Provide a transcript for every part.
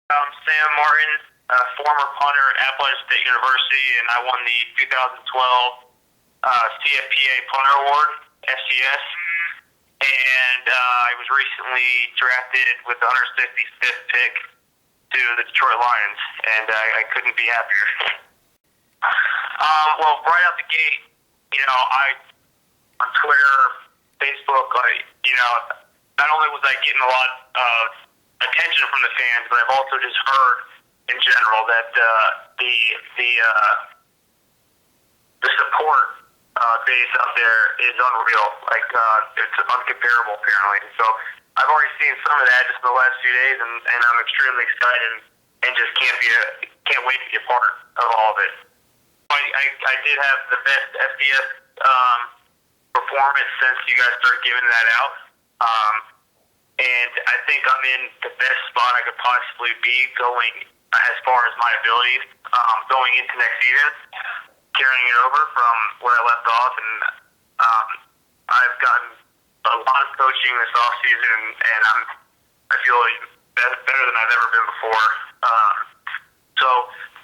Sam Martin, former punter at Appalachian State University, and I won the 2012 CFPA Punter Award, FCS. And I was recently drafted with the 165th pick to the Detroit Lions, and I couldn't be happier. Well, right out the gate, on Twitter, Facebook, not only was I getting a lot of attention from the fans, but I've also just heard in general that the support base out there is unreal. It's uncomparable, apparently. So I've already seen some of that just in the last few days, and I'm extremely excited and just can't wait to be a part of all of it. I did have the best FBS performance since you guys started giving that out. And I think I'm in the best spot I could possibly be going as far as my abilities going into next season, carrying it over from where I left off. And I've gotten a lot of coaching this offseason, and I feel better than I've ever been before. So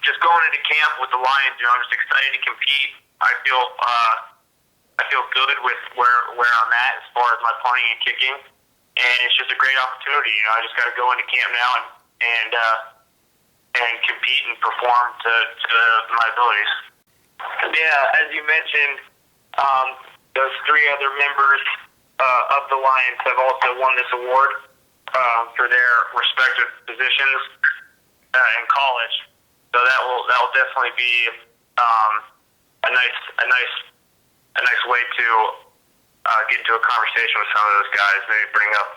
just going into camp with the Lions, I'm just excited to compete. I feel good with where I'm at as far as my punting and kicking. And it's just a great opportunity. I just got to go into camp now and compete and perform to my abilities. Yeah, as you mentioned, those three other members of the Lions have also won this award for their respective positions in college. So that will definitely be a nice way to get into a conversation with some of those guys, maybe bring up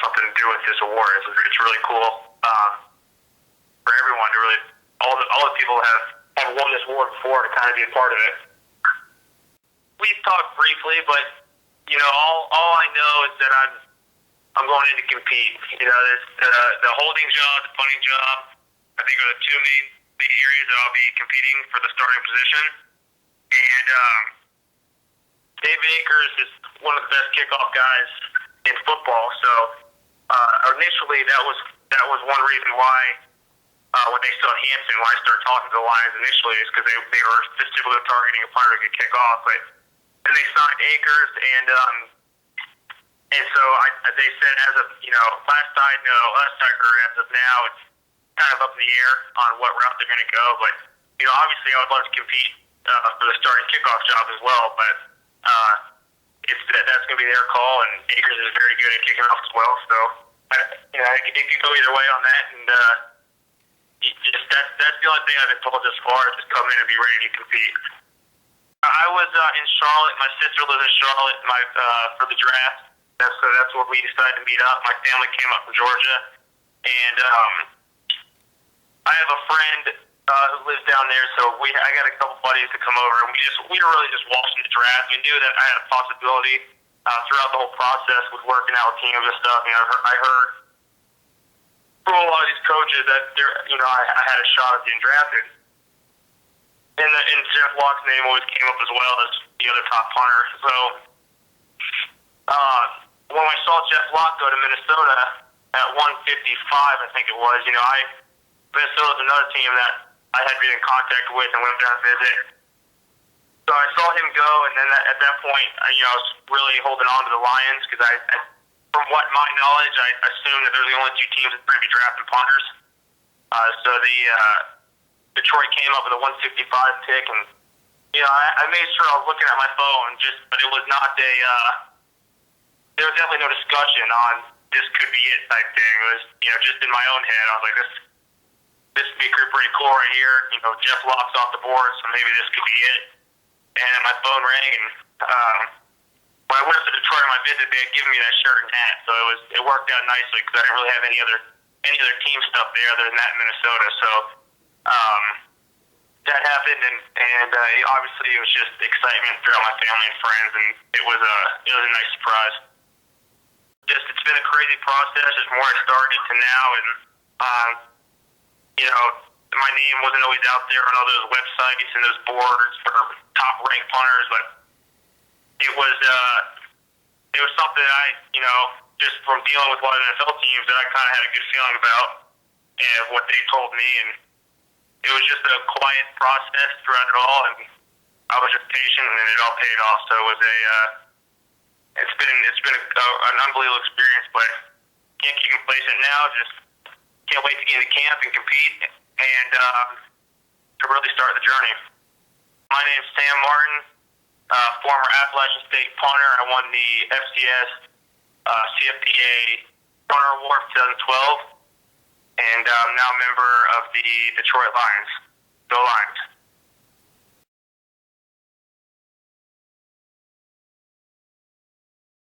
something to do with this award. It's really cool for everyone to really, all the people have won this award before to kind of be a part of it. We've talked briefly, but all I know is that I'm going in to compete. The holding job, the punting job, I think are the two main areas that I'll be competing for the starting position. And David Akers is one of the best kickoff guys in football. So initially, that was one reason why when they saw Hampton, when I started talking to the Lions initially, is because they were specifically targeting a punter who could kick off. But then they signed Akers, and so they said as of last I heard, as of now, it's kind of up in the air on what route they're going to go. But obviously, I would love to compete for the starting kickoff job as well. But that's going to be their call, and Akers is very good at kicking off as well. So it could go either way on that, and that's the only thing I've been told thus far is just come in and be ready to compete. I was in Charlotte. My sister lives in Charlotte for the draft. So that's where we decided to meet up. My family came up from Georgia, and I have a friend who lives down there. So I got a couple buddies to come over, and we were really just watching the draft. We knew that I had a possibility throughout the whole process with working out with teams and stuff. I heard from a lot of these coaches that I had a shot at being drafted, and Jeff Locke's name always came up as well as the other top punter. So when I saw Jeff Locke go to Minnesota at 155, I think it was, Minnesota's another team that I had been in contact with and went down to visit. So I saw him go, and then at that point, I was really holding on to the Lions because from what my knowledge, I assumed that they're the only two teams that are going to be drafting punters. So the Detroit came up with a 165 pick, and I made sure I was looking at my phone, but it was not there was definitely no discussion on this could be it type thing. It was just in my own head. I was like, this would be pretty cool right here. Jeff Locke's off the board, so maybe this could be it. And my phone rang, and when I went up to Detroit on my visit, they had given me that shirt and hat, so it worked out nicely because I didn't really have any other team stuff there other than that in Minnesota. So that happened, and obviously it was just excitement throughout my family and friends, and it was a nice surprise. It's been a crazy process from where I started to now, and my name wasn't always out there on all those websites and those boards for top ranked punters, but it was something that I just from dealing with a lot of NFL teams that I kind of had a good feeling about, and what they told me, and it was just a quiet process throughout it all, and I was just patient, and it all paid off. So it was it's been an unbelievable experience, but can't get complacent now. Just can't wait to get into camp and compete, and to really start the journey. My name's Sam Martin, former Appalachian State punter. I won the FCS CFPA Punter Award for 2012, and I'm now a member of the Detroit Lions. Go Lions!